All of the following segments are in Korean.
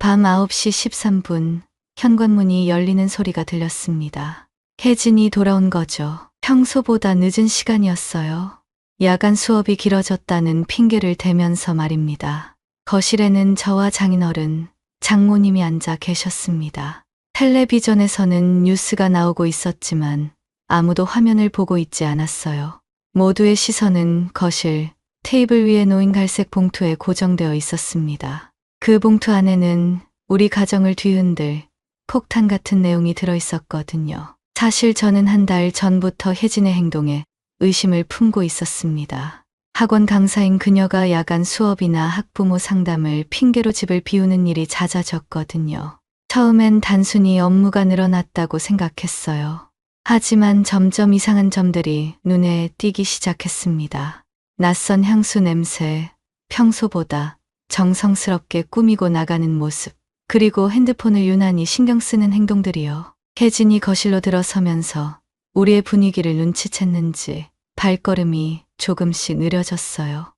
밤 9시 13분 현관문이 열리는 소리가 들렸습니다. 혜진이 돌아온 거죠. 평소보다 늦은 시간이었어요. 야간 수업이 길어졌다는 핑계를 대면서 말입니다. 거실에는 저와 장인어른, 장모님이 앉아 계셨습니다. 텔레비전에서는 뉴스가 나오고 있었지만 아무도 화면을 보고 있지 않았어요. 모두의 시선은 거실, 테이블 위에 놓인 갈색 봉투에 고정되어 있었습니다. 그 봉투 안에는 우리 가정을 뒤흔들 폭탄 같은 내용이 들어있었거든요. 사실 저는 한 달 전부터 혜진의 행동에 의심을 품고 있었습니다. 학원 강사인 그녀가 야간 수업이나 학부모 상담을 핑계로 집을 비우는 일이 잦아졌거든요. 처음엔 단순히 업무가 늘어났다고 생각했어요. 하지만 점점 이상한 점들이 눈에 띄기 시작했습니다. 낯선 향수 냄새, 평소보다 정성스럽게 꾸미고 나가는 모습, 그리고 핸드폰을 유난히 신경 쓰는 행동들이요. 혜진이 거실로 들어서면서 우리의 분위기를 눈치챘는지 발걸음이 조금씩 느려졌어요.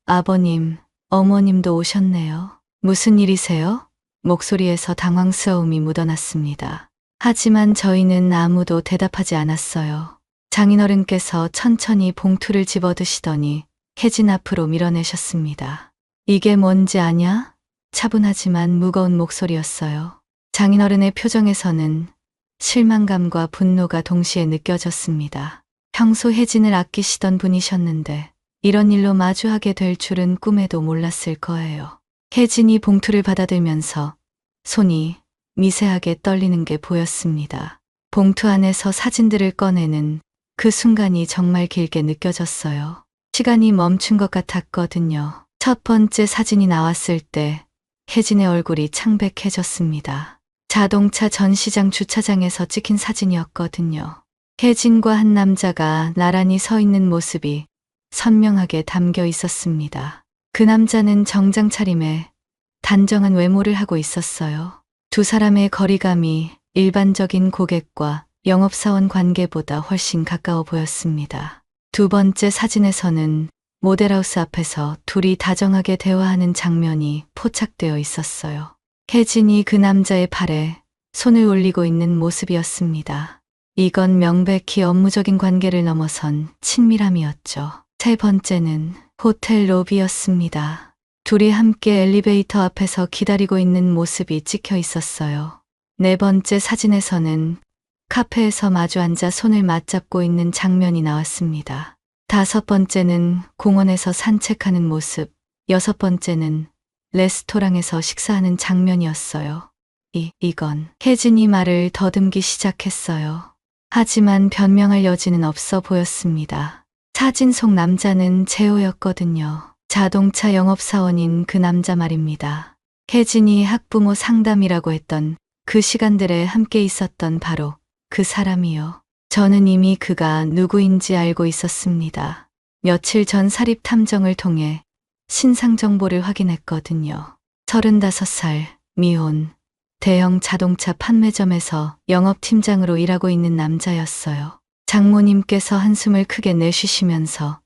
아버님, 어머님도 오셨네요. 무슨 일이세요? 목소리에서 당황스러움이 묻어났습니다. 하지만 저희는 아무도 대답하지 않았어요. 장인어른께서 천천히 봉투를 집어드시더니 혜진 앞으로 밀어내셨습니다. 이게 뭔지 아냐? 차분하지만 무거운 목소리였어요. 장인어른의 표정에서는 실망감과 분노가 동시에 느껴졌습니다. 평소 혜진을 아끼시던 분이셨는데 이런 일로 마주하게 될 줄은 꿈에도 몰랐을 거예요. 혜진이 봉투를 받아들면서 손이 미세하게 떨리는 게 보였습니다. 봉투 안에서 사진들을 꺼내는 그 순간이 정말 길게 느껴졌어요. 시간이 멈춘 것 같았거든요. 첫 번째 사진이 나왔을 때 혜진의 얼굴이 창백해졌습니다. 자동차 전시장 주차장에서 찍힌 사진이었거든요. 혜진과 한 남자가 나란히 서 있는 모습이 선명하게 담겨 있었습니다. 그 남자는 정장 차림에 단정한 외모를 하고 있었어요. 두 사람의 거리감이 일반적인 고객과 영업사원 관계보다 훨씬 가까워 보였습니다. 두 번째 사진에서는 모델하우스 앞에서 둘이 다정하게 대화하는 장면이 포착되어 있었어요. 혜진이 그 남자의 팔에 손을 올리고 있는 모습이었습니다. 이건 명백히 업무적인 관계를 넘어선 친밀함이었죠. 세 번째는 호텔 로비였습니다. 둘이 함께 엘리베이터 앞에서 기다리고 있는 모습이 찍혀 있었어요. 네 번째 사진에서는 카페에서 마주 앉아 손을 맞잡고 있는 장면이 나왔습니다. 다섯 번째는 공원에서 산책하는 모습, 여섯 번째는 레스토랑에서 식사하는 장면이었어요. 이건 혜진이 말을 더듬기 시작했어요. 하지만 변명할 여지는 없어 보였습니다. 사진 속 남자는 재호였거든요. 자동차 영업사원인 그 남자 말입니다. 혜진이 학부모 상담이라고 했던 그 시간들에 함께 있었던 바로 그 사람이요. 저는 이미 그가 누구인지 알고 있었습니다. 며칠 전 사립 탐정을 통해 신상 정보를 확인했거든요. 35살, 미혼, 대형 자동차 판매점에서 영업팀장으로 일하고 있는 남자였어요. 장모님께서 한숨을 크게 내쉬시면서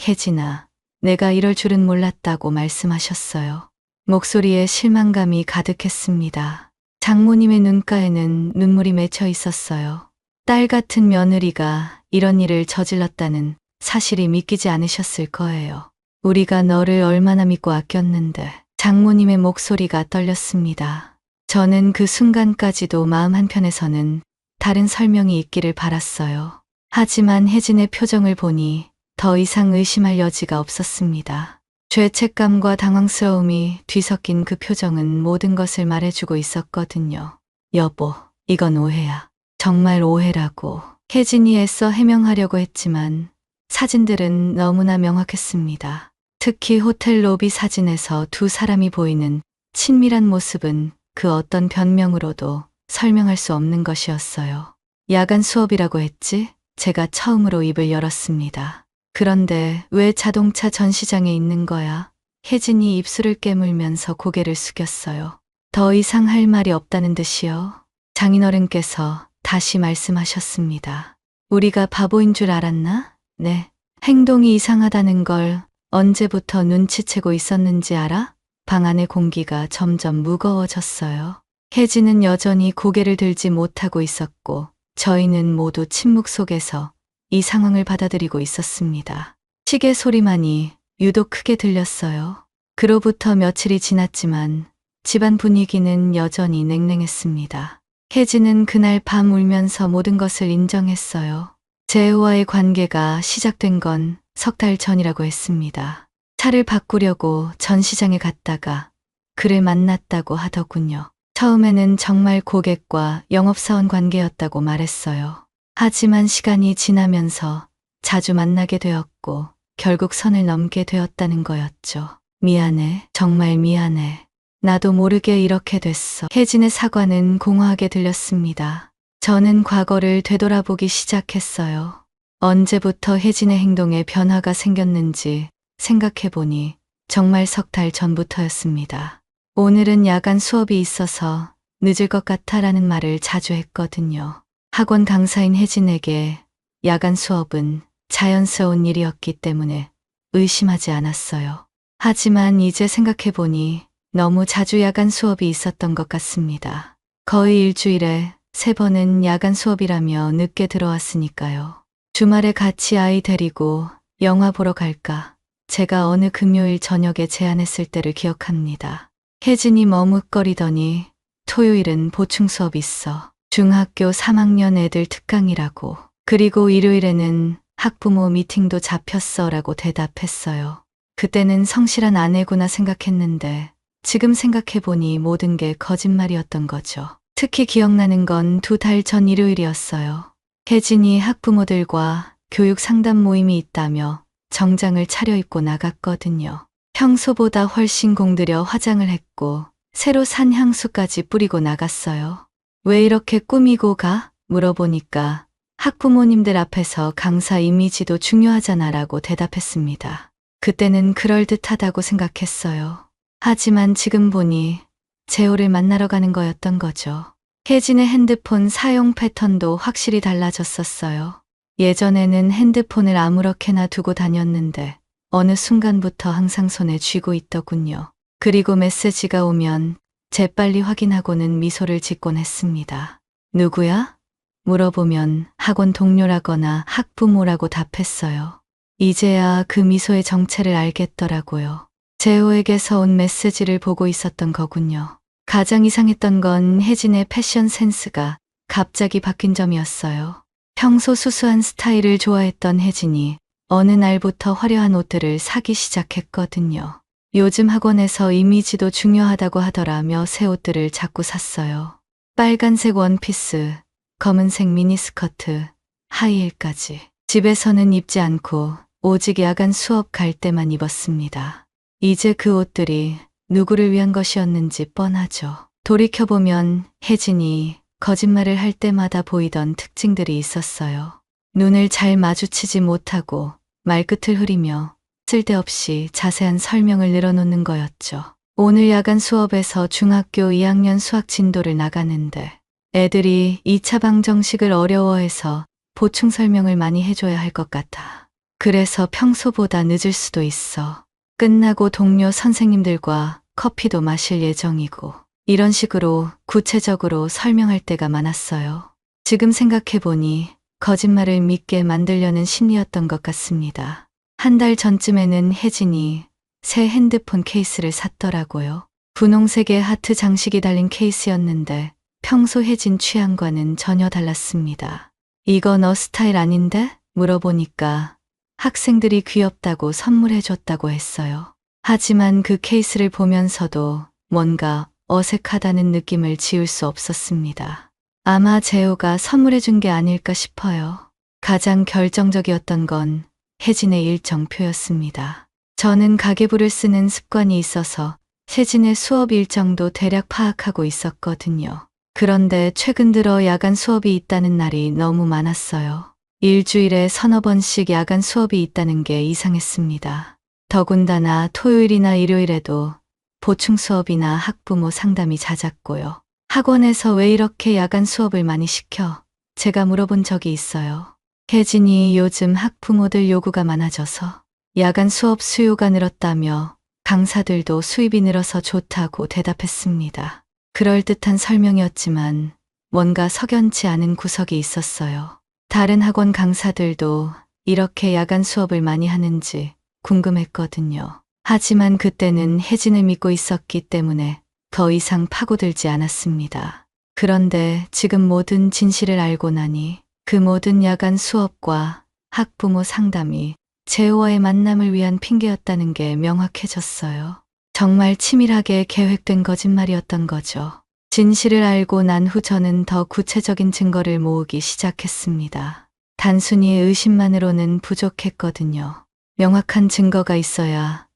혜진아, 내가 이럴 줄은 몰랐다고 말씀하셨어요. 목소리에 실망감이 가득했습니다. 장모님의 눈가에는 눈물이 맺혀 있었어요. 딸 같은 며느리가 이런 일을 저질렀다는 사실이 믿기지 않으셨을 거예요. 우리가 너를 얼마나 믿고 아꼈는데. 장모님의 목소리가 떨렸습니다. 저는 그 순간까지도 마음 한편에서는 다른 설명이 있기를 바랐어요. 하지만 혜진의 표정을 보니 더 이상 의심할 여지가 없었습니다. 죄책감과 당황스러움이 뒤섞인 그 표정은 모든 것을 말해주고 있었거든요. 여보, 이건 오해야. 정말 오해라고. 혜진이 애써 해명하려고 했지만 사진들은 너무나 명확했습니다. 특히 호텔 로비 사진에서 두 사람이 보이는 친밀한 모습은 그 어떤 변명으로도 설명할 수 없는 것이었어요. 야간 수업이라고 했지? 제가 처음으로 입을 열었습니다. 그런데 왜 자동차 전시장에 있는 거야? 혜진이 입술을 깨물면서 고개를 숙였어요. 더 이상 할 말이 없다는 듯이요. 장인어른께서 다시 말씀하셨습니다. 우리가 바보인 줄 알았나? 네. 행동이 이상하다는 걸 언제부터 눈치채고 있었는지 알아? 방 안의 공기가 점점 무거워졌어요. 혜진은 여전히 고개를 들지 못하고 있었고 저희는 모두 침묵 속에서 이 상황을 받아들이고 있었습니다. 시계 소리만이 유독 크게 들렸어요. 그로부터 며칠이 지났지만 집안 분위기는 여전히 냉랭했습니다. 혜진은 그날 밤 울면서 모든 것을 인정했어요. 재호와의 관계가 시작된 건 석 달 전이라고 했습니다. 차를 바꾸려고 전시장에 갔다가 그를 만났다고 하더군요. 처음에는 정말 고객과 영업사원 관계였다고 말했어요. 하지만 시간이 지나면서 자주 만나게 되었고 결국 선을 넘게 되었다는 거였죠. 미안해. 정말 미안해. 나도 모르게 이렇게 됐어. 혜진의 사과는 공허하게 들렸습니다. 저는 과거를 되돌아보기 시작했어요. 언제부터 혜진의 행동에 변화가 생겼는지 생각해보니 정말 석 달 전부터였습니다. 오늘은 야간 수업이 있어서 늦을 것 같아라는 말을 자주 했거든요. 학원 강사인 혜진에게 야간 수업은 자연스러운 일이었기 때문에 의심하지 않았어요. 하지만 이제 생각해보니 너무 자주 야간 수업이 있었던 것 같습니다. 거의 일주일에 3번은 야간 수업이라며 늦게 들어왔으니까요. 주말에 같이 아이 데리고 영화 보러 갈까? 제가 어느 금요일 저녁에 제안했을 때를 기억합니다. 혜진이 머뭇거리더니 토요일은 보충 수업 있어. 중학교 3학년 애들 특강이라고. 그리고 일요일에는 학부모 미팅도 잡혔어 라고 대답했어요. 그때는 성실한 아내구나 생각했는데 지금 생각해보니 모든 게 거짓말이었던 거죠. 특히 기억나는 건 2달 전 일요일이었어요. 혜진이 학부모들과 교육 상담 모임이 있다며 정장을 차려입고 나갔거든요. 평소보다 훨씬 공들여 화장을 했고 새로 산 향수까지 뿌리고 나갔어요. 왜 이렇게 꾸미고 가? 물어보니까 학부모님들 앞에서 강사 이미지도 중요하잖아 라고 대답했습니다. 그때는 그럴듯하다고 생각했어요. 하지만 지금 보니 재호를 만나러 가는 거였던 거죠. 혜진의 핸드폰 사용 패턴도 확실히 달라졌었어요. 예전에는 핸드폰을 아무렇게나 두고 다녔는데 어느 순간부터 항상 손에 쥐고 있더군요. 그리고 메시지가 오면 재빨리 확인하고는 미소를 짓곤 했습니다. 누구야? 물어보면 학원 동료라거나 학부모라고 답했어요. 이제야 그 미소의 정체를 알겠더라고요. 재호에게서 온 메시지를 보고 있었던 거군요. 가장 이상했던 건 혜진의 패션 센스가 갑자기 바뀐 점이었어요. 평소 수수한 스타일을 좋아했던 혜진이 어느 날부터 화려한 옷들을 사기 시작했거든요. 요즘 학원에서 이미지도 중요하다고 하더라며 새 옷들을 자꾸 샀어요. 빨간색 원피스, 검은색 미니스커트, 하이힐까지. 집에서는 입지 않고 오직 야간 수업 갈 때만 입었습니다. 이제 그 옷들이 누구를 위한 것이었는지 뻔하죠. 돌이켜보면 혜진이 거짓말을 할 때마다 보이던 특징들이 있었어요. 눈을 잘 마주치지 못하고 말끝을 흐리며 쓸데없이 자세한 설명을 늘어놓는 거였죠. 오늘 야간 수업에서 중학교 2학년 수학 진도를 나가는데 애들이 2차 방정식을 어려워해서 보충 설명을 많이 해줘야 할 것 같아. 그래서 평소보다 늦을 수도 있어. 끝나고 동료 선생님들과 커피도 마실 예정이고 이런 식으로 구체적으로 설명할 때가 많았어요. 지금 생각해보니 거짓말을 믿게 만들려는 심리였던 것 같습니다. 한 달 전쯤에는 혜진이 새 핸드폰 케이스를 샀더라고요. 분홍색의 하트 장식이 달린 케이스였는데 평소 혜진 취향과는 전혀 달랐습니다. 이거 너 스타일 아닌데? 물어보니까 학생들이 귀엽다고 선물해줬다고 했어요. 하지만 그 케이스를 보면서도 뭔가 어색하다는 느낌을 지울 수 없었습니다. 아마 재호가 선물해준 게 아닐까 싶어요. 가장 결정적이었던 건 혜진의 일정표였습니다. 저는 가계부를 쓰는 습관이 있어서 혜진의 수업 일정도 대략 파악하고 있었거든요. 그런데 최근 들어 야간 수업이 있다는 날이 너무 많았어요. 일주일에 서너 번씩 야간 수업이 있다는 게 이상했습니다. 더군다나 토요일이나 일요일에도 보충 수업이나 학부모 상담이 잦았고요. 학원에서 왜 이렇게 야간 수업을 많이 시켜? 제가 물어본 적이 있어요. 혜진이 요즘 학부모들 요구가 많아져서 야간 수업 수요가 늘었다며 강사들도 수입이 늘어서 좋다고 대답했습니다. 그럴듯한 설명이었지만 뭔가 석연치 않은 구석이 있었어요. 다른 학원 강사들도 이렇게 야간 수업을 많이 하는지 궁금했거든요. 하지만 그때는 혜진을 믿고 있었기 때문에 더 이상 파고들지 않았습니다. 그런데 지금 모든 진실을 알고 나니 그 모든 야간 수업과 학부모 상담이 재호와의 만남을 위한 핑계였다는 게 명확해졌어요. 정말 치밀하게 계획된 거짓말이었던 거죠. 진실을 알고 난 후 저는 더 구체적인 증거를 모으기 시작했습니다. 단순히 의심만으로는 부족했거든요. 명확한 증거가 있어야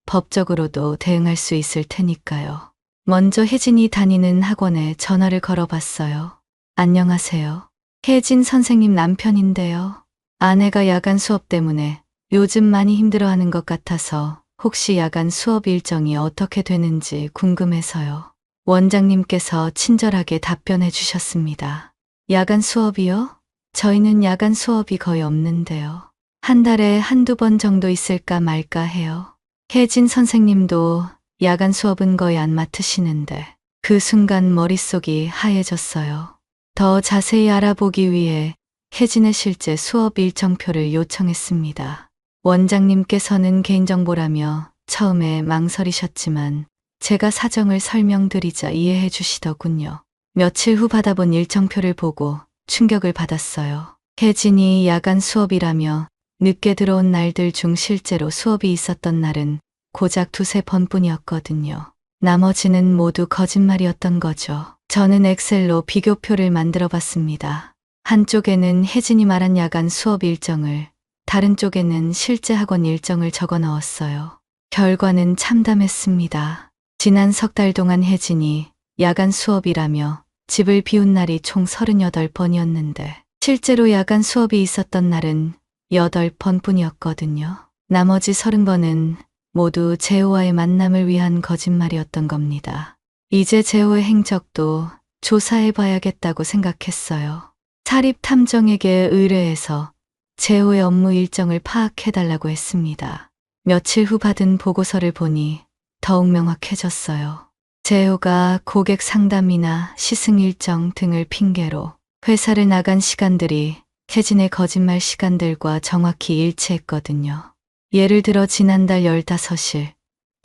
법적으로도 대응할 수 있을 테니까요. 먼저 혜진이 다니는 학원에 전화를 걸어봤어요. 안녕하세요. 혜진 선생님 남편인데요. 아내가 야간 수업 때문에 요즘 많이 힘들어하는 것 같아서 혹시 야간 수업 일정이 어떻게 되는지 궁금해서요. 원장님께서 친절하게 답변해 주셨습니다. 야간 수업이요? 저희는 야간 수업이 거의 없는데요. 한 달에 한두 번 정도 있을까 말까 해요. 혜진 선생님도 야간 수업은 거의 안 맡으시는데 그 순간 머릿속이 하얘졌어요. 더 자세히 알아보기 위해 혜진의 실제 수업 일정표를 요청했습니다. 원장님께서는 개인정보라며 처음에 망설이셨지만 제가 사정을 설명드리자 이해해 주시더군요. 며칠 후 받아본 일정표를 보고 충격을 받았어요. 혜진이 야간 수업이라며 늦게 들어온 날들 중 실제로 수업이 있었던 날은 고작 두세 번뿐이었거든요. 나머지는 모두 거짓말이었던 거죠. 저는 엑셀로 비교표를 만들어 봤습니다. 한쪽에는 혜진이 말한 야간 수업 일정을, 다른 쪽에는 실제 학원 일정을 적어 넣었어요. 결과는 참담했습니다. 지난 석 달 동안 혜진이 야간 수업이라며 집을 비운 날이 총 38번이었는데 실제로 야간 수업이 있었던 날은 8번뿐이었거든요. 나머지 30번은 모두 재호와의 만남을 위한 거짓말이었던 겁니다. 이제 재호의 행적도 조사해 봐야겠다고 생각했어요. 사립탐정에게 의뢰해서 재호의 업무 일정을 파악해달라고 했습니다. 며칠 후 받은 보고서를 보니 더욱 명확해졌어요. 재호가 고객 상담이나 시승 일정 등을 핑계로 회사를 나간 시간들이 혜진의 거짓말 시간들과 정확히 일치했거든요. 예를 들어 지난달 15일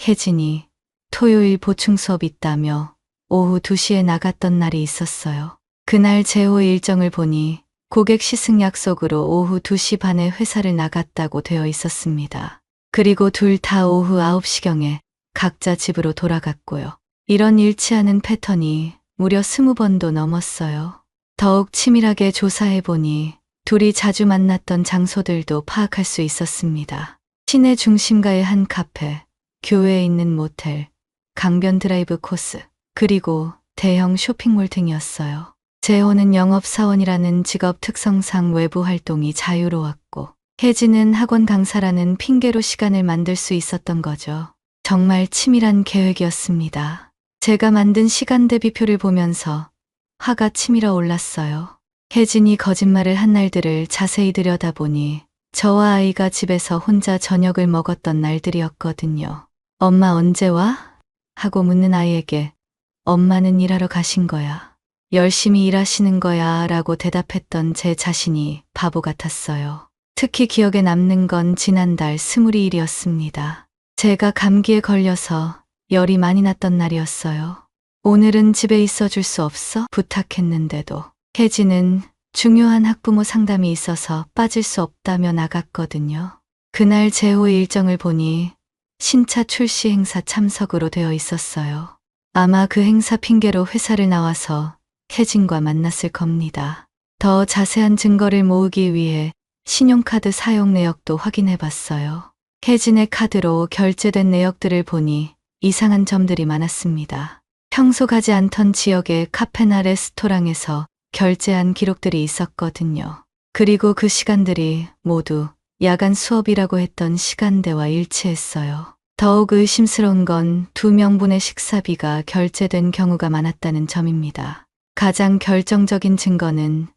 혜진이 토요일 보충 수업 있다며 오후 2시에 나갔던 날이 있었어요. 그날 재호의 일정을 보니 고객 시승 약속으로 오후 2시 반에 회사를 나갔다고 되어 있었습니다. 그리고 둘 다 오후 9시경에 각자 집으로 돌아갔고요. 이런 일치하는 패턴이 무려 20번도 넘었어요. 더욱 치밀하게 조사해보니 둘이 자주 만났던 장소들도 파악할 수 있었습니다. 시내 중심가의 한 카페, 교외에 있는 모텔, 강변 드라이브 코스, 그리고 대형 쇼핑몰 등이었어요. 재호는 영업사원이라는 직업 특성상 외부 활동이 자유로웠고 혜진은 학원 강사라는 핑계로 시간을 만들 수 있었던 거죠. 정말 치밀한 계획이었습니다. 제가 만든 시간 대비표를 보면서 화가 치밀어 올랐어요. 혜진이 거짓말을 한 날들을 자세히 들여다보니 저와 아이가 집에서 혼자 저녁을 먹었던 날들이었거든요. 엄마 언제 와? 하고 묻는 아이에게 엄마는 일하러 가신 거야. 열심히 일하시는 거야 라고 대답했던 제 자신이 바보 같았어요. 특히 기억에 남는 건 지난달 스물이일이었습니다. 제가 감기에 걸려서 열이 많이 났던 날이었어요. 오늘은 집에 있어 줄 수 없어? 부탁했는데도 혜진은 중요한 학부모 상담이 있어서 빠질 수 없다며 나갔거든요. 그날 재호의 일정을 보니 신차 출시 행사 참석으로 되어 있었어요. 아마 그 행사 핑계로 회사를 나와서 혜진과 만났을 겁니다. 더 자세한 증거를 모으기 위해 신용카드 사용 내역도 확인해 봤어요. 혜진의 카드로 결제된 내역들을 보니 이상한 점들이 많았습니다. 평소 가지 않던 지역의 카페나 레스토랑에서 결제한 기록들이 있었거든요. 그리고 그 시간들이 모두 야간 수업이라고 했던 시간대와 일치했어요. 더욱 의심스러운 건 2명분의 식사비가 결제된 경우가 많았다는 점입니다. 가장 결정적인 증거는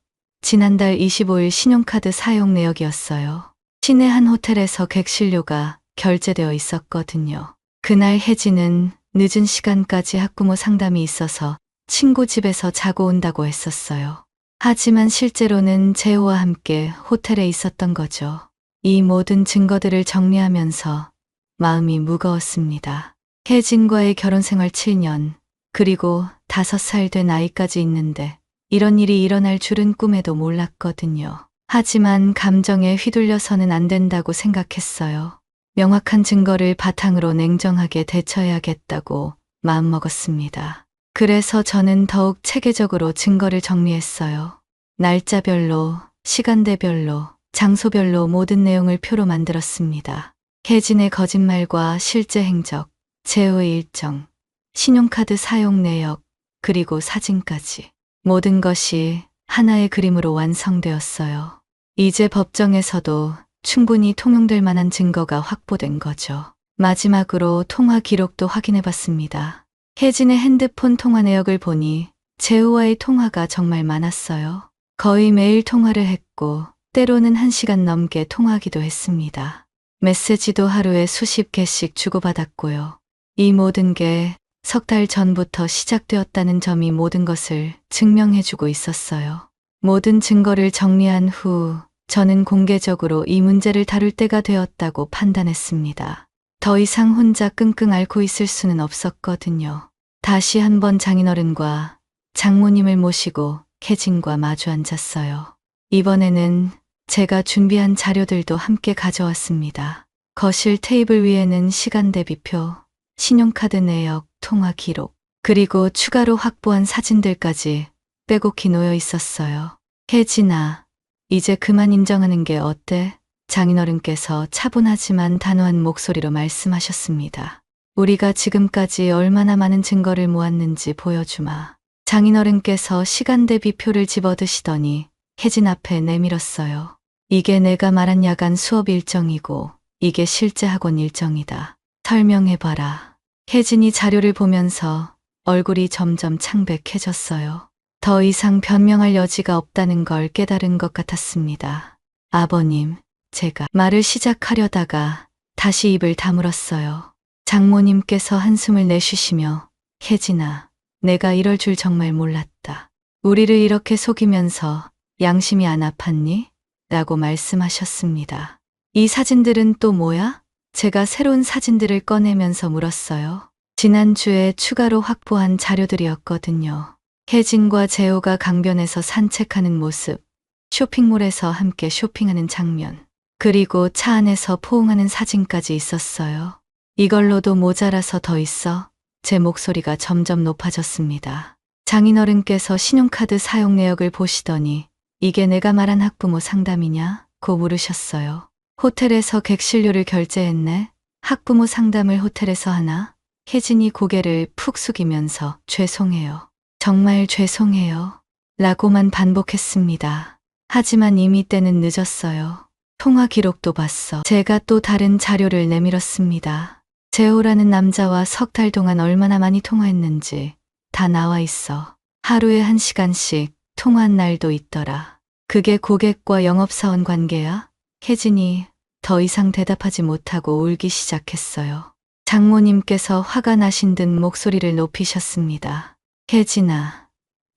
지난달 25일 신용카드 사용 내역이었어요. 시내 한 호텔에서 객실료가 결제되어 있었거든요. 그날 혜진은 늦은 시간까지 학부모 상담이 있어서 친구 집에서 자고 온다고 했었어요. 하지만 실제로는 재호와 함께 호텔에 있었던 거죠. 이 모든 증거들을 정리하면서 마음이 무거웠습니다. 혜진과의 결혼 생활 7년, 그리고 5살 된 아이까지 있는데 이런 일이 일어날 줄은 꿈에도 몰랐거든요. 하지만 감정에 휘둘려서는 안 된다고 생각했어요. 명확한 증거를 바탕으로 냉정하게 대처해야겠다고 마음먹었습니다. 그래서 저는 더욱 체계적으로 증거를 정리했어요. 날짜별로, 시간대별로, 장소별로 모든 내용을 표로 만들었습니다. 혜진의 거짓말과 실제 행적, 재호의 일정, 신용카드 사용 내역, 그리고 사진까지. 모든 것이 하나의 그림으로 완성되었어요. 이제 법정에서도 충분히 통용될 만한 증거가 확보된 거죠. 마지막으로 통화 기록도 확인해 봤습니다. 혜진의 핸드폰 통화 내역을 보니 재호와의 통화가 정말 많았어요. 거의 매일 통화를 했고 때로는 1시간 넘게 통화하기도 했습니다. 메시지도 하루에 수십 개씩 주고받았고요. 이 모든 게 석 달 전부터 시작되었다는 점이 모든 것을 증명해주고 있었어요. 모든 증거를 정리한 후 저는 공개적으로 이 문제를 다룰 때가 되었다고 판단했습니다. 더 이상 혼자 끙끙 앓고 있을 수는 없었거든요. 다시 한번 장인어른과 장모님을 모시고 혜진과 마주 앉았어요. 이번에는 제가 준비한 자료들도 함께 가져왔습니다. 거실 테이블 위에는 시간 대비표, 신용카드 내역, 통화 기록, 그리고 추가로 확보한 사진들까지 빼곡히 놓여 있었어요. 혜진아, 이제 그만 인정하는 게 어때? 장인어른께서 차분하지만 단호한 목소리로 말씀하셨습니다. 우리가 지금까지 얼마나 많은 증거를 모았는지 보여주마. 장인어른께서 시간 대비표를 집어드시더니 혜진 앞에 내밀었어요. 이게 내가 말한 야간 수업 일정이고 이게 실제 학원 일정이다. 설명해봐라. 혜진이 자료를 보면서 얼굴이 점점 창백해졌어요. 더 이상 변명할 여지가 없다는 걸 깨달은 것 같았습니다. 아버님, 제가 말을 시작하려다가 다시 입을 다물었어요. 장모님께서 한숨을 내쉬시며 혜진아, 내가 이럴 줄 정말 몰랐다. 우리를 이렇게 속이면서 양심이 안 아팠니? 라고 말씀하셨습니다. 이 사진들은 또 뭐야? 제가 새로운 사진들을 꺼내면서 물었어요. 지난주에 추가로 확보한 자료들이었거든요. 혜진과 재호가 강변에서 산책하는 모습, 쇼핑몰에서 함께 쇼핑하는 장면, 그리고 차 안에서 포옹하는 사진까지 있었어요. 이걸로도 모자라서 더 있어? 제 목소리가 점점 높아졌습니다. 장인어른께서 신용카드 사용 내역을 보시더니 이게 내가 말한 학부모 상담이냐? 고 물으셨어요. 호텔에서 객실료를 결제했네. 학부모 상담을 호텔에서 하나? 혜진이 고개를 푹 숙이면서 죄송해요. 정말 죄송해요. 라고만 반복했습니다. 하지만 이미 때는 늦었어요. 통화 기록도 봤어. 제가 또 다른 자료를 내밀었습니다. 재호라는 남자와 석 달 동안 얼마나 많이 통화했는지 다 나와 있어. 하루에 1시간씩 통화한 날도 있더라. 그게 고객과 영업사원 관계야? 혜진이 더 이상 대답하지 못하고 울기 시작했어요. 장모님께서 화가 나신 듯 목소리를 높이셨습니다. 혜진아,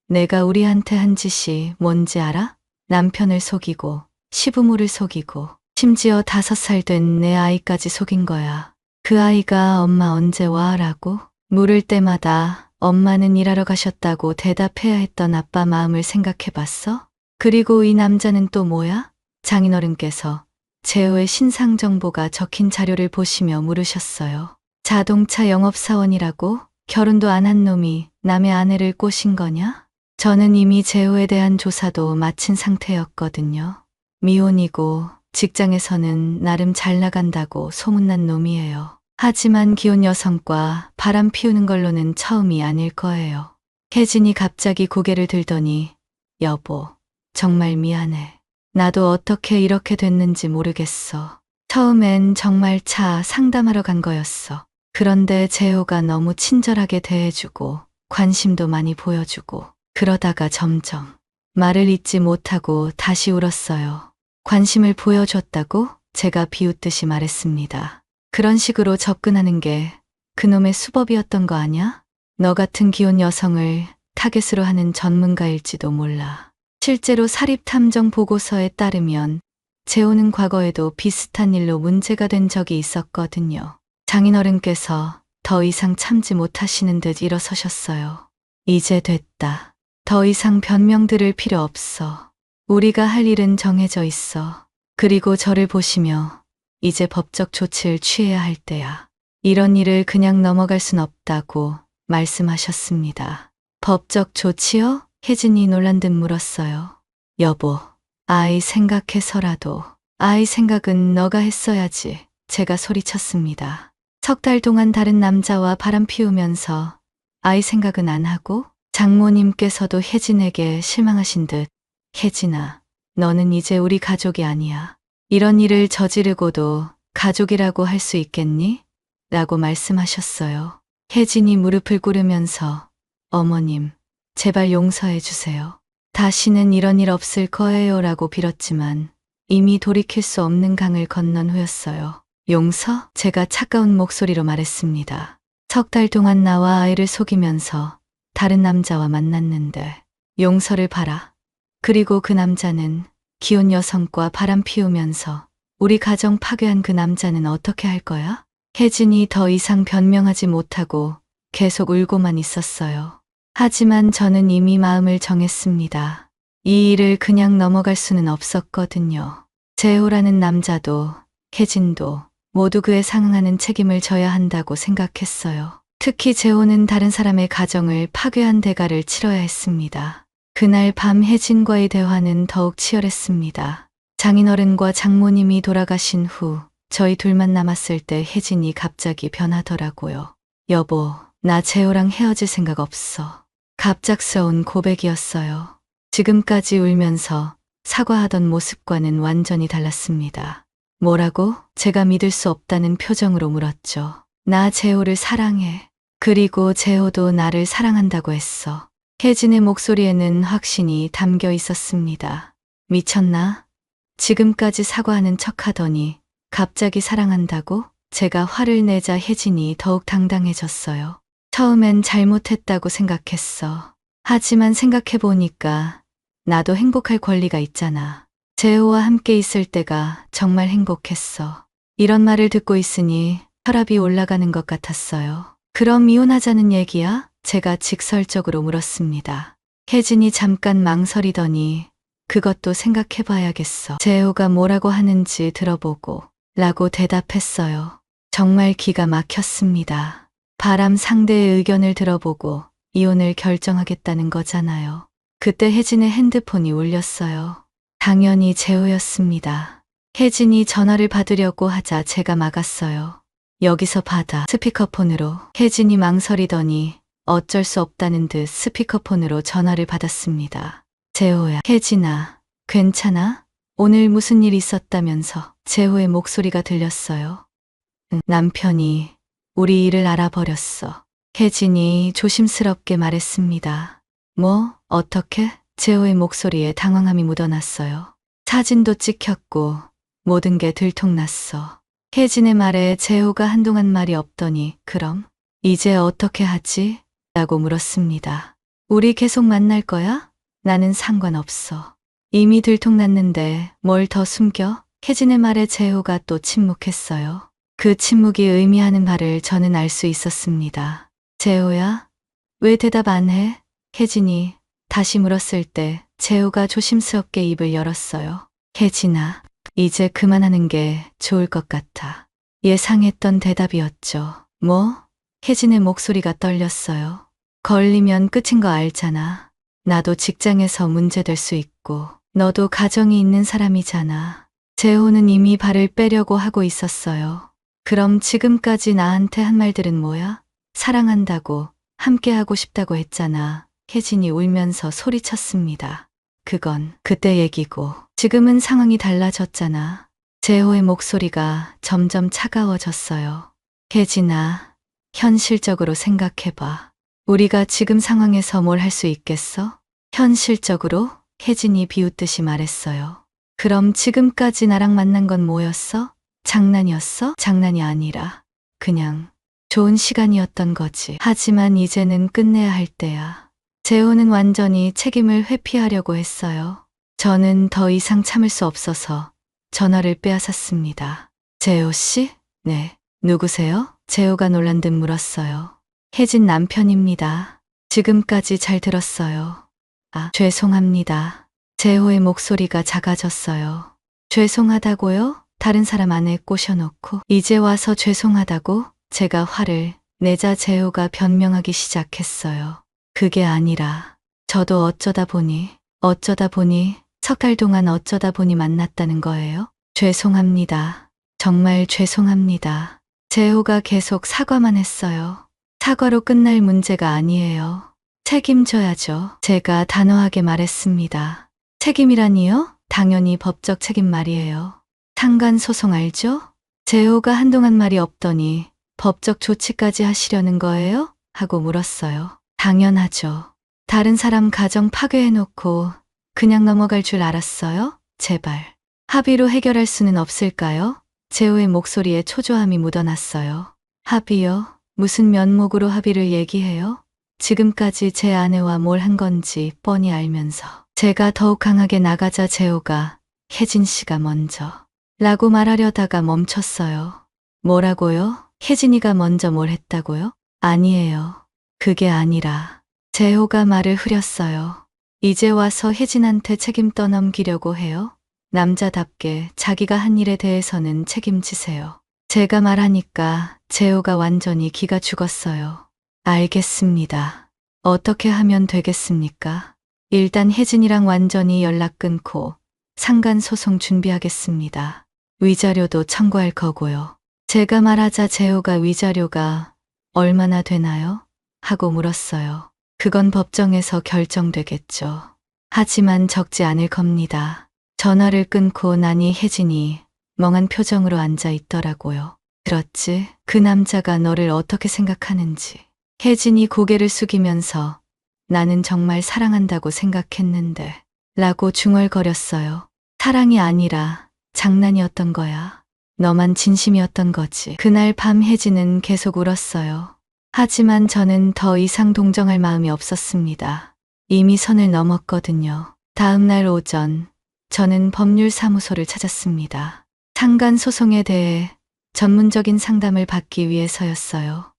내가 우리한테 한 짓이 뭔지 알아? 남편을 속이고, 시부모를 속이고, 심지어 5살 된 내 아이까지 속인 거야. 그 아이가 엄마 언제 와? 라고 물을 때마다 엄마는 일하러 가셨다고 대답해야 했던 아빠 마음을 생각해봤어? 그리고 이 남자는 또 뭐야? 장인어른께서 재호의 신상 정보가 적힌 자료를 보시며 물으셨어요. 자동차 영업사원이라고? 결혼도 안 한 놈이 남의 아내를 꼬신 거냐? 저는 이미 재호에 대한 조사도 마친 상태였거든요. 미혼이고 직장에서는 나름 잘 나간다고 소문난 놈이에요. 하지만 기혼 여성과 바람 피우는 걸로는 처음이 아닐 거예요. 혜진이 갑자기 고개를 들더니 여보, 정말 미안해. 나도 어떻게 이렇게 됐는지 모르겠어. 처음엔 정말 차 상담하러 간 거였어. 그런데 재호가 너무 친절하게 대해주고 관심도 많이 보여주고 그러다가 점점 말을 잇지 못하고 다시 울었어요. 관심을 보여줬다고 제가 비웃듯이 말했습니다. 그런 식으로 접근하는 게 그놈의 수법이었던 거 아냐? 너 같은 귀여운 여성을 타겟으로 하는 전문가일지도 몰라. 실제로 사립탐정 보고서에 따르면 재호는 과거에도 비슷한 일로 문제가 된 적이 있었거든요. 장인어른께서 더 이상 참지 못하시는 듯 일어서셨어요. 이제 됐다. 더 이상 변명 들을 필요 없어. 우리가 할 일은 정해져 있어. 그리고 저를 보시며 이제 법적 조치를 취해야 할 때야. 이런 일을 그냥 넘어갈 순 없다고 말씀하셨습니다. 법적 조치요? 혜진이 놀란 듯 물었어요. 여보, 아이 생각해서라도. 아이 생각은 너가 했어야지. 제가 소리쳤습니다. 석 달 동안 다른 남자와 바람 피우면서 아이 생각은 안 하고? 장모님께서도 혜진에게 실망하신 듯 혜진아, 너는 이제 우리 가족이 아니야. 이런 일을 저지르고도 가족이라고 할 수 있겠니? 라고 말씀하셨어요. 혜진이 무릎을 꿇으면서 어머님, 제발 용서해 주세요. 다시는 이런 일 없을 거예요 라고 빌었지만 이미 돌이킬 수 없는 강을 건넌 후였어요. 용서? 제가 차가운 목소리로 말했습니다. 석 달 동안 나와 아이를 속이면서 다른 남자와 만났는데 용서를 바라. 그리고 그 남자는 기혼 여성과 바람 피우면서 우리 가정 파괴한 그 남자는 어떻게 할 거야? 혜진이 더 이상 변명하지 못하고 계속 울고만 있었어요. 하지만 저는 이미 마음을 정했습니다. 이 일을 그냥 넘어갈 수는 없었거든요. 재호라는 남자도 혜진도 모두 그에 상응하는 책임을 져야 한다고 생각했어요. 특히 재호는 다른 사람의 가정을 파괴한 대가를 치러야 했습니다. 그날 밤 혜진과의 대화는 더욱 치열했습니다. 장인어른과 장모님이 돌아가신 후 저희 둘만 남았을 때 혜진이 갑자기 변하더라고요. 여보, 나 재호랑 헤어질 생각 없어. 갑작스러운 고백이었어요. 지금까지 울면서 사과하던 모습과는 완전히 달랐습니다. 뭐라고? 제가 믿을 수 없다는 표정으로 물었죠. 나 재호를 사랑해. 그리고 재호도 나를 사랑한다고 했어. 혜진의 목소리에는 확신이 담겨 있었습니다. 미쳤나? 지금까지 사과하는 척 하더니 갑자기 사랑한다고? 제가 화를 내자 혜진이 더욱 당당해졌어요. 처음엔 잘못했다고 생각했어. 하지만 생각해보니까 나도 행복할 권리가 있잖아. 재호와 함께 있을 때가 정말 행복했어. 이런 말을 듣고 있으니 혈압이 올라가는 것 같았어요. 그럼 이혼하자는 얘기야? 제가 직설적으로 물었습니다. 혜진이 잠깐 망설이더니 그것도 생각해봐야겠어. 재호가 뭐라고 하는지 들어보고 라고 대답했어요. 정말 기가 막혔습니다. 바람 상대의 의견을 들어보고 이혼을 결정하겠다는 거잖아요. 그때 혜진의 핸드폰이 울렸어요. 당연히 재호였습니다. 혜진이 전화를 받으려고 하자 제가 막았어요. 여기서 받아. 스피커폰으로. 혜진이 망설이더니 어쩔 수 없다는 듯 스피커폰으로 전화를 받았습니다. 재호야. 혜진아, 괜찮아? 오늘 무슨 일 있었다면서? 재호의 목소리가 들렸어요. 응, 남편이 우리 일을 알아버렸어. 혜진이 조심스럽게 말했습니다. 뭐? 어떻게? 재호의 목소리에 당황함이 묻어났어요. 사진도 찍혔고 모든 게 들통났어. 혜진의 말에 재호가 한동안 말이 없더니 그럼 이제 어떻게 하지? 라고 물었습니다. 우리 계속 만날 거야? 나는 상관없어. 이미 들통났는데 뭘 더 숨겨? 혜진의 말에 재호가 또 침묵했어요. 그 침묵이 의미하는 바를 저는 알 수 있었습니다. 재호야? 왜 대답 안 해? 혜진이 다시 물었을 때 재호가 조심스럽게 입을 열었어요. 혜진아, 이제 그만하는 게 좋을 것 같아. 예상했던 대답이었죠. 뭐? 혜진의 목소리가 떨렸어요. 걸리면 끝인 거 알잖아. 나도 직장에서 문제될 수 있고 너도 가정이 있는 사람이잖아. 재호는 이미 발을 빼려고 하고 있었어요. 그럼 지금까지 나한테 한 말들은 뭐야? 사랑한다고, 함께하고 싶다고 했잖아. 혜진이 울면서 소리쳤습니다. 그건 그때 얘기고 지금은 상황이 달라졌잖아. 재호의 목소리가 점점 차가워졌어요. 혜진아, 현실적으로 생각해봐. 우리가 지금 상황에서 뭘 할 수 있겠어? 현실적으로? 혜진이 비웃듯이 말했어요. 그럼 지금까지 나랑 만난 건 뭐였어? 장난이었어? 장난이 아니라 그냥 좋은 시간이었던 거지. 하지만 이제는 끝내야 할 때야. 재호는 완전히 책임을 회피하려고 했어요. 저는 더 이상 참을 수 없어서 전화를 빼앗았습니다. 재호 씨? 네. 누구세요? 재호가 놀란 듯 물었어요. 혜진 남편입니다. 지금까지 잘 들었어요. 아, 죄송합니다. 재호의 목소리가 작아졌어요. 죄송하다고요? 다른 사람 안에 꼬셔놓고 이제 와서 죄송하다고? 제가 화를 내자 재호가 변명하기 시작했어요. 그게 아니라 저도 어쩌다 보니 석 달 동안 어쩌다 보니 만났다는 거예요. 죄송합니다. 정말 죄송합니다. 재호가 계속 사과만 했어요. 사과로 끝날 문제가 아니에요. 책임져야죠. 제가 단호하게 말했습니다. 책임이라니요? 당연히 법적 책임 말이에요. 상간 소송 알죠? 재호가 한동안 말이 없더니 법적 조치까지 하시려는 거예요? 하고 물었어요. 당연하죠. 다른 사람 가정 파괴해놓고 그냥 넘어갈 줄 알았어요? 제발. 합의로 해결할 수는 없을까요? 재호의 목소리에 초조함이 묻어났어요. 합의요? 무슨 면목으로 합의를 얘기해요? 지금까지 제 아내와 뭘 한 건지 뻔히 알면서 제가 더욱 강하게 나가자 재호가 혜진 씨가 먼저 라고 말하려다가 멈췄어요. 뭐라고요? 혜진이가 먼저 뭘 했다고요? 아니에요. 그게 아니라 재호가 말을 흐렸어요. 이제 와서 혜진한테 책임 떠넘기려고 해요? 남자답게 자기가 한 일에 대해서는 책임지세요. 제가 말하니까 재호가 완전히 기가 죽었어요. 알겠습니다. 어떻게 하면 되겠습니까? 일단 혜진이랑 완전히 연락 끊고 상간 소송 준비하겠습니다. 위자료도 청구할 거고요. 제가 말하자 재호가 위자료가 얼마나 되나요? 하고 물었어요. 그건 법정에서 결정되겠죠. 하지만 적지 않을 겁니다. 전화를 끊고 나니 혜진이 멍한 표정으로 앉아 있더라고요. 들었지? 그 남자가 너를 어떻게 생각하는지. 혜진이 고개를 숙이면서 나는 정말 사랑한다고 생각했는데 라고 중얼거렸어요. 사랑이 아니라 장난이었던 거야. 너만 진심이었던 거지. 그날 밤 혜진은 계속 울었어요. 하지만 저는 더 이상 동정할 마음이 없었습니다. 이미 선을 넘었거든요. 다음 날 오전 저는 법률사무소를 찾았습니다. 상간 소송에 대해 전문적인 상담을 받기 위해서였어요.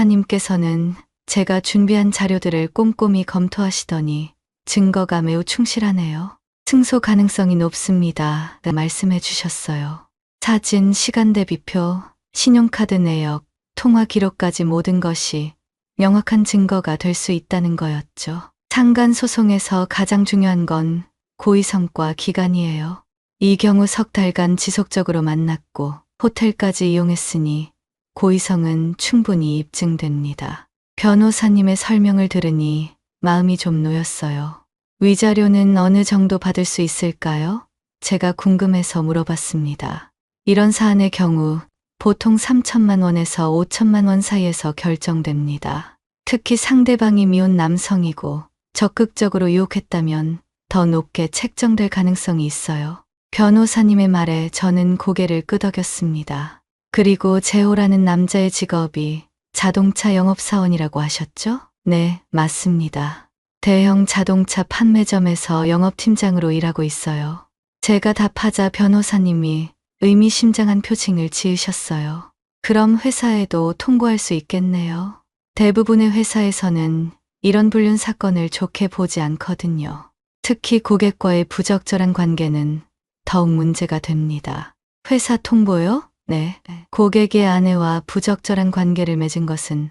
변호사님께서는 제가 준비한 자료들을 꼼꼼히 검토하시더니 증거가 매우 충실하네요. 승소 가능성이 높습니다. 말씀해 주셨어요. 사진, 시간 대비표, 신용카드 내역, 통화 기록까지 모든 것이 명확한 증거가 될 수 있다는 거였죠. 상간 소송에서 가장 중요한 건 고의성과 기간이에요. 이 경우 석 달간 지속적으로 만났고 호텔까지 이용했으니 고의성은 충분히 입증됩니다. 변호사님의 설명을 들으니 마음이 좀 놓였어요. 위자료는 어느 정도 받을 수 있을까요? 제가 궁금해서 물어봤습니다. 이런 사안의 경우 보통 3천만 원에서 5천만 원 사이에서 결정됩니다. 특히 상대방이 미혼 남성이고 적극적으로 유혹했다면 더 높게 책정될 가능성이 있어요. 변호사님의 말에 저는 고개를 끄덕였습니다. 그리고 재호라는 남자의 직업이 자동차 영업사원이라고 하셨죠? 네, 맞습니다. 대형 자동차 판매점에서 영업팀장으로 일하고 있어요. 제가 답하자 변호사님이 의미심장한 표情을 지으셨어요. 그럼 회사에도 통보할 수 있겠네요. 대부분의 회사에서는 이런 불륜 사건을 좋게 보지 않거든요. 특히 고객과의 부적절한 관계는 더욱 문제가 됩니다. 회사 통보요? 네. 고객의 아내와 부적절한 관계를 맺은 것은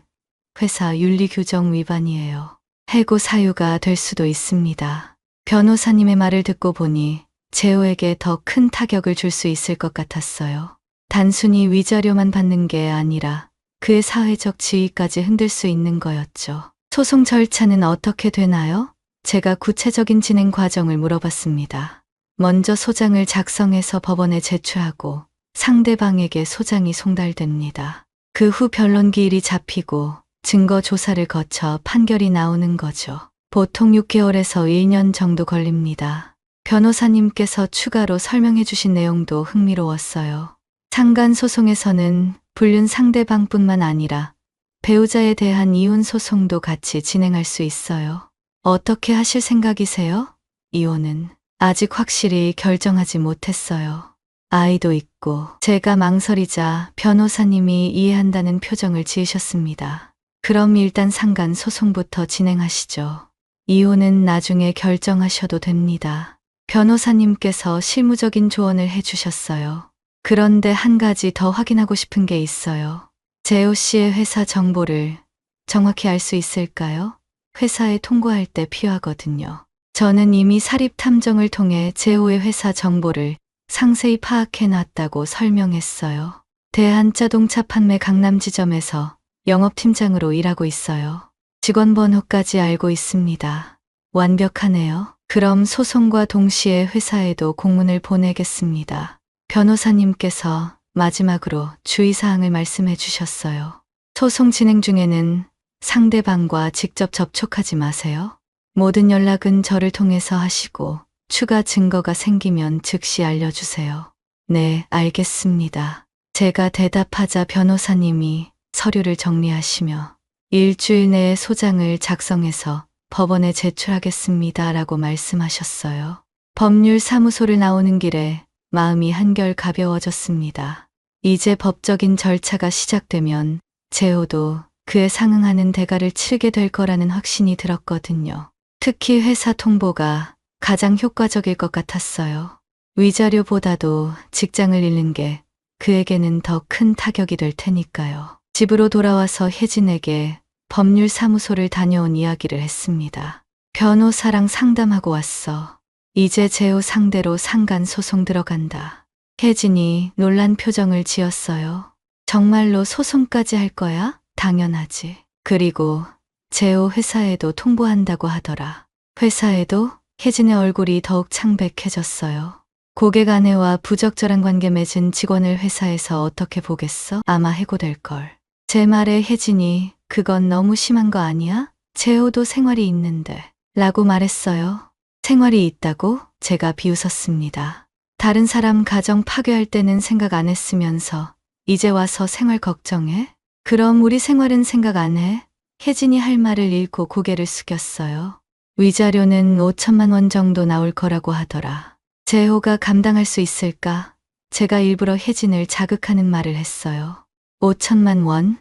회사 윤리규정 위반이에요. 해고 사유가 될 수도 있습니다. 변호사님의 말을 듣고 보니 재호에게 더 큰 타격을 줄 수 있을 것 같았어요. 단순히 위자료만 받는 게 아니라 그의 사회적 지위까지 흔들 수 있는 거였죠. 소송 절차는 어떻게 되나요? 제가 구체적인 진행 과정을 물어봤습니다. 먼저 소장을 작성해서 법원에 제출하고 상대방에게 소장이 송달됩니다. 그 후 변론 기일이 잡히고 증거 조사를 거쳐 판결이 나오는 거죠. 보통 6개월에서 1년 정도 걸립니다. 변호사님께서 추가로 설명해 주신 내용도 흥미로웠어요. 상간 소송에서는 불륜 상대방뿐만 아니라 배우자에 대한 이혼 소송도 같이 진행할 수 있어요. 어떻게 하실 생각이세요? 이혼은 아직 확실히 결정하지 못했어요. 아이도 있고 제가 망설이자 변호사님이 이해한다는 표정을 지으셨습니다. 그럼 일단 상간 소송부터 진행하시죠. 이혼은 나중에 결정하셔도 됩니다. 변호사님께서 실무적인 조언을 해주셨어요. 그런데 한 가지 더 확인하고 싶은 게 있어요. 재호 씨의 회사 정보를 정확히 알 수 있을까요? 회사에 통보할 때 필요하거든요. 저는 이미 사립 탐정을 통해 재호의 회사 정보를 상세히 파악해 놨다고 설명했어요. 대한자동차 판매 강남 지점에서 영업팀장으로 일하고 있어요. 직원 번호까지 알고 있습니다. 완벽하네요. 그럼 소송과 동시에 회사에도 공문을 보내겠습니다. 변호사님께서 마지막으로 주의사항을 말씀해 주셨어요. 소송 진행 중에는 상대방과 직접 접촉하지 마세요. 모든 연락은 저를 통해서 하시고 추가 증거가 생기면 즉시 알려주세요. 네, 알겠습니다. 제가 대답하자 변호사님이 서류를 정리하시며 일주일 내에 소장을 작성해서 법원에 제출하겠습니다 라고 말씀하셨어요. 법률사무소를 나오는 길에 마음이 한결 가벼워졌습니다. 이제 법적인 절차가 시작되면 재호도 그에 상응하는 대가를 치르게 될 거라는 확신이 들었거든요. 특히 회사 통보가 가장 효과적일 것 같았어요. 위자료보다도 직장을 잃는 게 그에게는 더 큰 타격이 될 테니까요. 집으로 돌아와서 혜진에게 법률사무소를 다녀온 이야기를 했습니다. 변호사랑 상담하고 왔어. 이제 재호 상대로 상간 소송 들어간다. 혜진이 놀란 표정을 지었어요. 정말로 소송까지 할 거야? 당연하지. 그리고 재호 회사에도 통보한다고 하더라. 회사에도? 혜진의 얼굴이 더욱 창백해졌어요. 고객 아내와 부적절한 관계 맺은 직원을 회사에서 어떻게 보겠어? 아마 해고될걸. 제 말에 혜진이 그건 너무 심한 거 아니야? 재호도 생활이 있는데 라고 말했어요. 생활이 있다고? 제가 비웃었습니다. 다른 사람 가정 파괴할 때는 생각 안 했으면서 이제 와서 생활 걱정해? 그럼 우리 생활은 생각 안 해? 혜진이 할 말을 잃고 고개를 숙였어요. 위자료는 5천만 원 정도 나올 거라고 하더라. 재호가 감당할 수 있을까? 제가 일부러 혜진을 자극하는 말을 했어요. 5천만 원?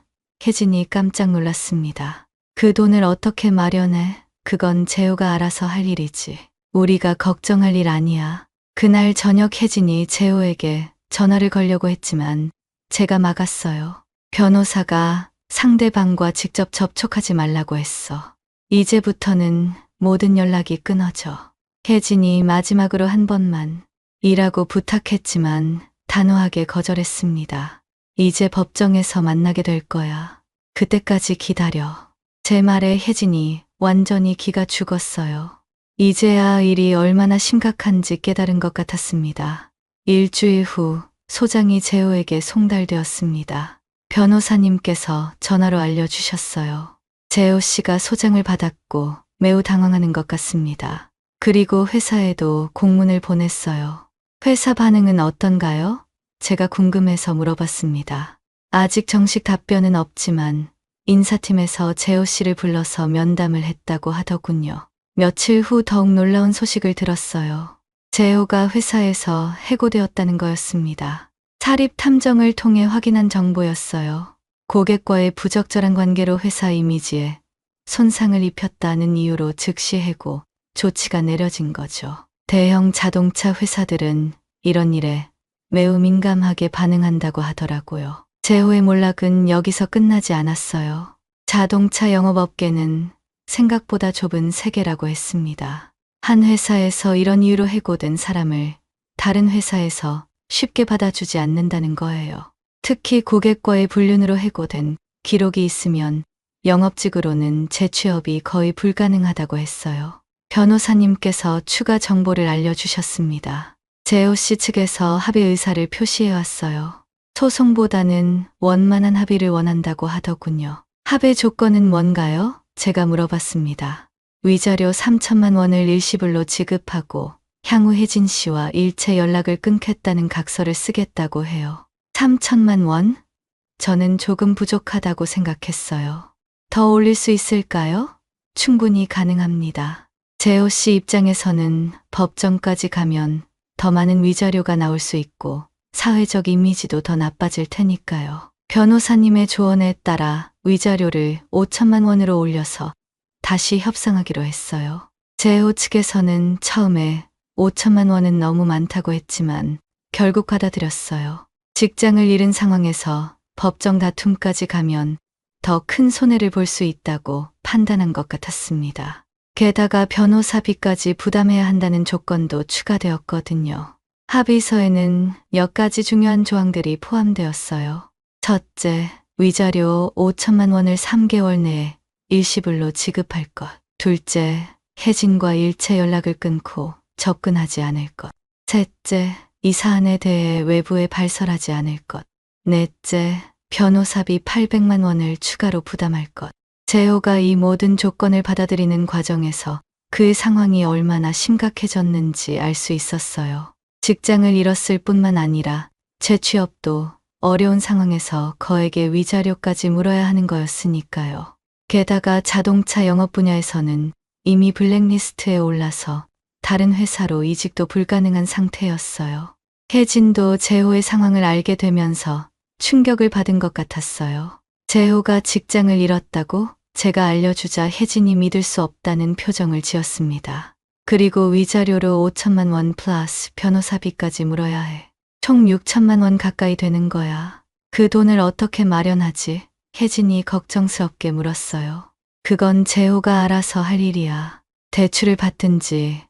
혜진이 깜짝 놀랐습니다. 그 돈을 어떻게 마련해? 그건 재호가 알아서 할 일이지. 우리가 걱정할 일 아니야. 그날 저녁 혜진이 재호에게 전화를 걸려고 했지만 제가 막았어요. 변호사가 상대방과 직접 접촉하지 말라고 했어. 이제부터는 모든 연락이 끊어져. 혜진이 마지막으로 한 번만 일하고 부탁했지만 단호하게 거절했습니다. 이제 법정에서 만나게 될 거야. 그때까지 기다려. 제 말에 혜진이 완전히 기가 죽었어요. 이제야 일이 얼마나 심각한지 깨달은 것 같았습니다. 일주일 후 소장이 재호에게 송달되었습니다. 변호사님께서 전화로 알려주셨어요. 재호 씨가 소장을 받았고 매우 당황하는 것 같습니다. 그리고 회사에도 공문을 보냈어요. 회사 반응은 어떤가요? 제가 궁금해서 물어봤습니다. 아직 정식 답변은 없지만 인사팀에서 재호 씨를 불러서 면담을 했다고 하더군요. 며칠 후 더욱 놀라운 소식을 들었어요. 재호가 회사에서 해고되었다는 거였습니다. 사립 탐정을 통해 확인한 정보였어요. 고객과의 부적절한 관계로 회사 이미지에 손상을 입혔다는 이유로 즉시 해고, 조치가 내려진 거죠. 대형 자동차 회사들은 이런 일에 매우 민감하게 반응한다고 하더라고요. 재호의 몰락은 여기서 끝나지 않았어요. 자동차 영업업계는 생각보다 좁은 세계라고 했습니다. 한 회사에서 이런 이유로 해고된 사람을 다른 회사에서 쉽게 받아주지 않는다는 거예요. 특히 고객과의 불륜으로 해고된 기록이 있으면 영업직으로는 재취업이 거의 불가능하다고 했어요. 변호사님께서 추가 정보를 알려주셨습니다. 재호 씨 측에서 합의 의사를 표시해왔어요. 소송보다는 원만한 합의를 원한다고 하더군요. 합의 조건은 뭔가요? 제가 물어봤습니다. 위자료 3천만 원을 일시불로 지급하고 향후 혜진 씨와 일체 연락을 끊겠다는 각서를 쓰겠다고 해요. 3천만 원? 저는 조금 부족하다고 생각했어요. 더 올릴 수 있을까요? 충분히 가능합니다. 재호 씨 입장에서는 법정까지 가면 더 많은 위자료가 나올 수 있고 사회적 이미지도 더 나빠질 테니까요. 변호사님의 조언에 따라 위자료를 5천만 원으로 올려서 다시 협상하기로 했어요. 재호 측에서는 처음에 5천만 원은 너무 많다고 했지만 결국 받아들였어요. 직장을 잃은 상황에서 법정 다툼까지 가면 더 큰 손해를 볼 수 있다고 판단한 것 같았습니다. 게다가 변호사비까지 부담해야 한다는 조건도 추가되었거든요. 합의서에는 몇 가지 중요한 조항들이 포함되었어요. 첫째, 위자료 5천만 원을 3개월 내에 일시불로 지급할 것. 둘째, 혜진과 일체 연락을 끊고 접근하지 않을 것. 셋째, 이 사안에 대해 외부에 발설하지 않을 것. 넷째, 변호사비 800만 원을 추가로 부담할 것. 재호가 이 모든 조건을 받아들이는 과정에서 그의 상황이 얼마나 심각해졌는지 알 수 있었어요. 직장을 잃었을 뿐만 아니라 재취업도 어려운 상황에서 거액의 위자료까지 물어야 하는 거였으니까요. 게다가 자동차 영업 분야에서는 이미 블랙리스트에 올라서 다른 회사로 이직도 불가능한 상태였어요. 혜진도 재호의 상황을 알게 되면서 충격을 받은 것 같았어요. 재호가 직장을 잃었다고 제가 알려주자 혜진이 믿을 수 없다는 표정을 지었습니다. 그리고 위자료로 5천만 원 플러스 변호사비까지 물어야 해. 총 6천만 원 가까이 되는 거야. 그 돈을 어떻게 마련하지? 혜진이 걱정스럽게 물었어요. 그건 재호가 알아서 할 일이야. 대출을 받든지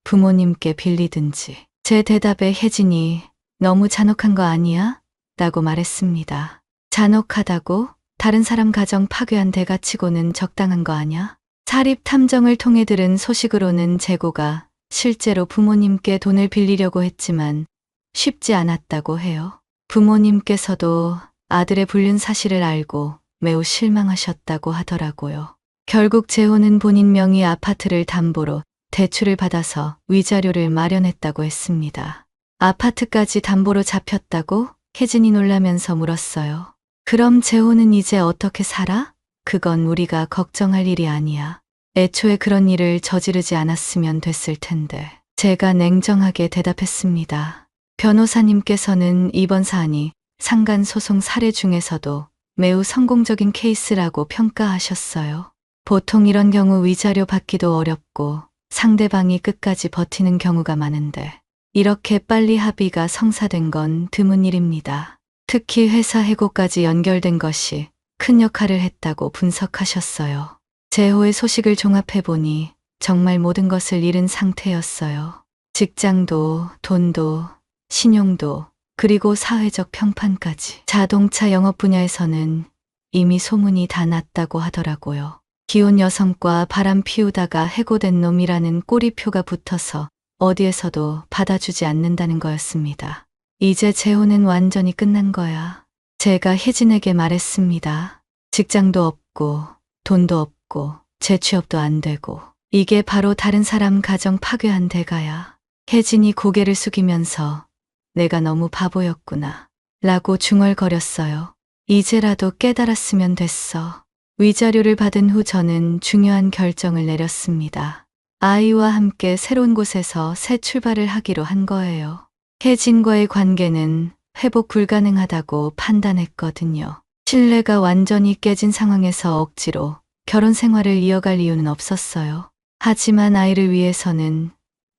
부모님께 빌리든지. 제 대답에 혜진이 너무 잔혹한 거 아니야? 라고 말했습니다. 잔혹하다고? 다른 사람 가정 파괴한 대가치고는 적당한 거 아냐? 사립 탐정을 통해 들은 소식으로는 재고가 실제로 부모님께 돈을 빌리려고 했지만 쉽지 않았다고 해요. 부모님께서도 아들의 불륜 사실을 알고 매우 실망하셨다고 하더라고요. 결국 재호는 본인 명의 아파트를 담보로 대출을 받아서 위자료를 마련했다고 했습니다. 아파트까지 담보로 잡혔다고? 혜진이 놀라면서 물었어요. 그럼 재호는 이제 어떻게 살아? 그건 우리가 걱정할 일이 아니야. 애초에 그런 일을 저지르지 않았으면 됐을 텐데. 제가 냉정하게 대답했습니다. 변호사님께서는 이번 사안이 상간소송 사례 중에서도 매우 성공적인 케이스라고 평가하셨어요. 보통 이런 경우 위자료 받기도 어렵고 상대방이 끝까지 버티는 경우가 많은데 이렇게 빨리 합의가 성사된 건 드문 일입니다. 특히 회사 해고까지 연결된 것이 큰 역할을 했다고 분석하셨어요. 재호의 소식을 종합해보니 정말 모든 것을 잃은 상태였어요. 직장도, 돈도, 신용도, 그리고 사회적 평판까지. 자동차 영업 분야에서는 이미 소문이 다 났다고 하더라고요. 기혼 여성과 바람 피우다가 해고된 놈이라는 꼬리표가 붙어서 어디에서도 받아주지 않는다는 거였습니다. 이제 재호는 완전히 끝난 거야. 제가 혜진에게 말했습니다. 직장도 없고 돈도 없고 재취업도 안 되고 이게 바로 다른 사람 가정 파괴한 대가야. 혜진이 고개를 숙이면서 내가 너무 바보였구나 라고 중얼거렸어요. 이제라도 깨달았으면 됐어. 위자료를 받은 후 저는 중요한 결정을 내렸습니다. 아이와 함께 새로운 곳에서 새 출발을 하기로 한 거예요. 혜진과의 관계는 회복 불가능하다고 판단했거든요. 신뢰가 완전히 깨진 상황에서 억지로 결혼 생활을 이어갈 이유는 없었어요. 하지만 아이를 위해서는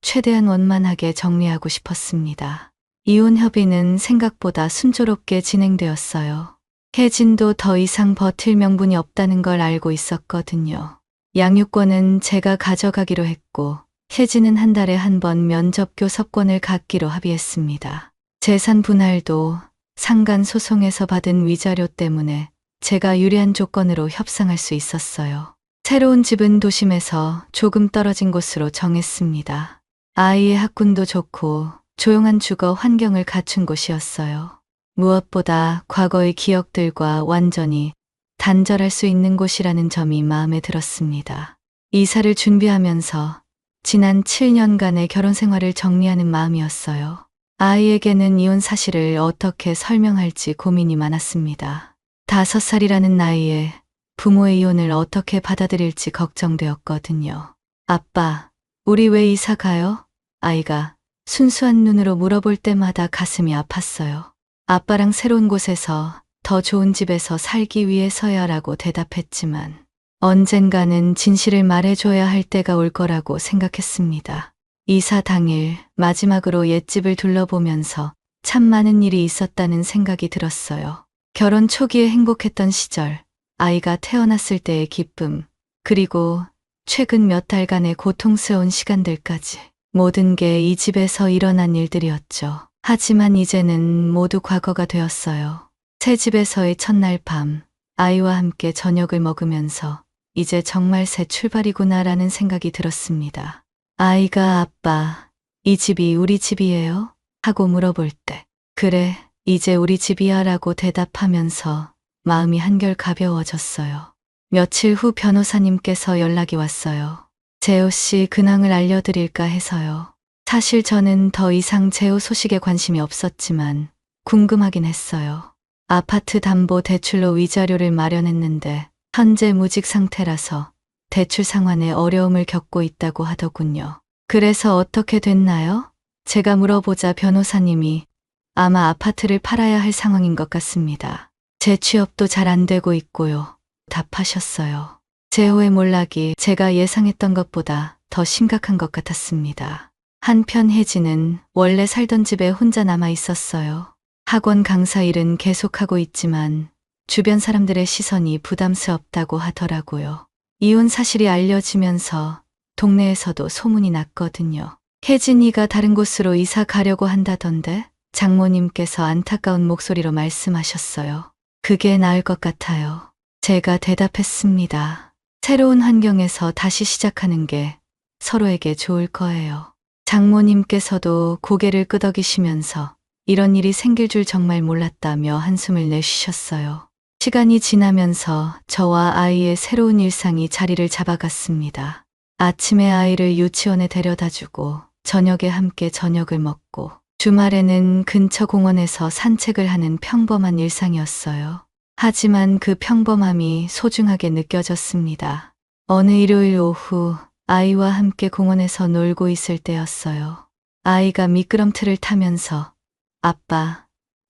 최대한 원만하게 정리하고 싶었습니다. 이혼 협의는 생각보다 순조롭게 진행되었어요. 혜진도 더 이상 버틸 명분이 없다는 걸 알고 있었거든요. 양육권은 제가 가져가기로 했고 혜진은 한 달에 한 번 면접 교섭권을 갖기로 합의했습니다. 재산 분할도 상간 소송에서 받은 위자료 때문에 제가 유리한 조건으로 협상할 수 있었어요. 새로운 집은 도심에서 조금 떨어진 곳으로 정했습니다. 아이의 학군도 좋고 조용한 주거 환경을 갖춘 곳이었어요. 무엇보다 과거의 기억들과 완전히 단절할 수 있는 곳이라는 점이 마음에 들었습니다. 이사를 준비하면서 지난 7년간의 결혼 생활을 정리하는 마음이었어요. 아이에게는 이혼 사실을 어떻게 설명할지 고민이 많았습니다. 5살이라는 나이에 부모의 이혼을 어떻게 받아들일지 걱정되었거든요. 아빠, 우리 왜 이사 가요? 아이가 순수한 눈으로 물어볼 때마다 가슴이 아팠어요. 아빠랑 새로운 곳에서 더 좋은 집에서 살기 위해서야라고 대답했지만 언젠가는 진실을 말해줘야 할 때가 올 거라고 생각했습니다. 이사 당일 마지막으로 옛집을 둘러보면서 참 많은 일이 있었다는 생각이 들었어요. 결혼 초기에 행복했던 시절, 아이가 태어났을 때의 기쁨, 그리고 최근 몇 달간의 고통스러운 시간들까지 모든 게 이 집에서 일어난 일들이었죠. 하지만 이제는 모두 과거가 되었어요. 새 집에서의 첫날 밤, 아이와 함께 저녁을 먹으면서 이제 정말 새 출발이구나라는 생각이 들었습니다. 아이가 아빠, 이 집이 우리 집이에요? 하고 물어볼 때, 그래, 이제 우리 집이야 라고 대답하면서 마음이 한결 가벼워졌어요. 며칠 후 변호사님께서 연락이 왔어요. 재호 씨 근황을 알려드릴까 해서요. 사실 저는 더 이상 재호 소식에 관심이 없었지만 궁금하긴 했어요. 아파트 담보 대출로 위자료를 마련했는데 현재 무직 상태라서 대출 상환에 어려움을 겪고 있다고 하더군요. 그래서 어떻게 됐나요? 제가 물어보자 변호사님이 아마 아파트를 팔아야 할 상황인 것 같습니다. 재취업도 잘 안 되고 있고요. 답하셨어요. 재호의 몰락이 제가 예상했던 것보다 더 심각한 것 같았습니다. 한편 혜진은 원래 살던 집에 혼자 남아 있었어요. 학원 강사 일은 계속하고 있지만 주변 사람들의 시선이 부담스럽다고 하더라고요. 이혼 사실이 알려지면서 동네에서도 소문이 났거든요. 혜진이가 다른 곳으로 이사 가려고 한다던데 장모님께서 안타까운 목소리로 말씀하셨어요. 그게 나을 것 같아요. 제가 대답했습니다. 새로운 환경에서 다시 시작하는 게 서로에게 좋을 거예요. 장모님께서도 고개를 끄덕이시면서 이런 일이 생길 줄 정말 몰랐다며 한숨을 내쉬셨어요. 시간이 지나면서 저와 아이의 새로운 일상이 자리를 잡아갔습니다. 아침에 아이를 유치원에 데려다주고 저녁에 함께 저녁을 먹고 주말에는 근처 공원에서 산책을 하는 평범한 일상이었어요. 하지만 그 평범함이 소중하게 느껴졌습니다. 어느 일요일 오후 아이와 함께 공원에서 놀고 있을 때였어요. 아이가 미끄럼틀을 타면서 아빠,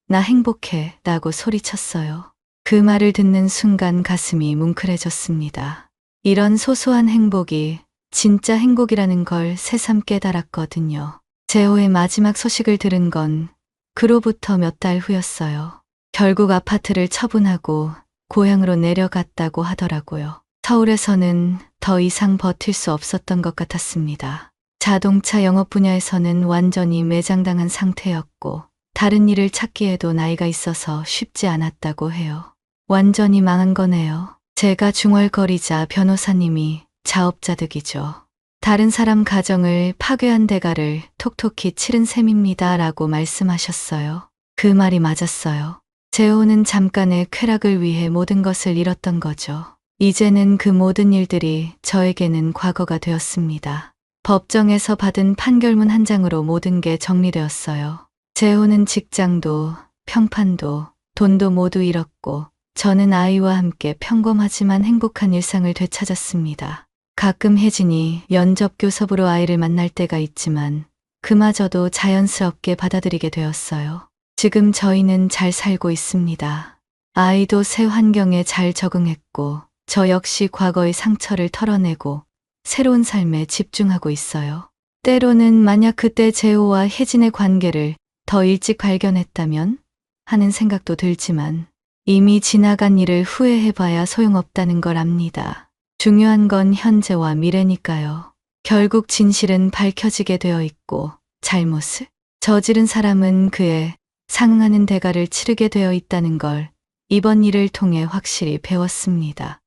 나 행복해 라고 소리쳤어요. 그 말을 듣는 순간 가슴이 뭉클해졌습니다. 이런 소소한 행복이 진짜 행복이라는 걸 새삼 깨달았거든요. 재호의 마지막 소식을 들은 건 그로부터 몇 달 후였어요. 결국 아파트를 처분하고 고향으로 내려갔다고 하더라고요. 서울에서는 더 이상 버틸 수 없었던 것 같았습니다. 자동차 영업 분야에서는 완전히 매장당한 상태였고 다른 일을 찾기에도 나이가 있어서 쉽지 않았다고 해요. 완전히 망한 거네요. 제가 중얼거리자 변호사님이 자업자득이죠. 다른 사람 가정을 파괴한 대가를 톡톡히 치른 셈입니다 라고 말씀하셨어요. 그 말이 맞았어요. 재호는 잠깐의 쾌락을 위해 모든 것을 잃었던 거죠. 이제는 그 모든 일들이 저에게는 과거가 되었습니다. 법정에서 받은 판결문 한 장으로 모든 게 정리되었어요. 재호는 직장도, 평판도, 돈도 모두 잃었고 저는 아이와 함께 평범하지만 행복한 일상을 되찾았습니다. 가끔 혜진이 연접교섭으로 아이를 만날 때가 있지만 그마저도 자연스럽게 받아들이게 되었어요. 지금 저희는 잘 살고 있습니다. 아이도 새 환경에 잘 적응했고 저 역시 과거의 상처를 털어내고 새로운 삶에 집중하고 있어요. 때로는 만약 그때 재호와 혜진의 관계를 더 일찍 발견했다면 하는 생각도 들지만 이미 지나간 일을 후회해봐야 소용없다는 걸 압니다. 중요한 건 현재와 미래니까요. 결국 진실은 밝혀지게 되어 있고 잘못을 저지른 사람은 그에 상응하는 대가를 치르게 되어 있다는 걸 이번 일을 통해 확실히 배웠습니다.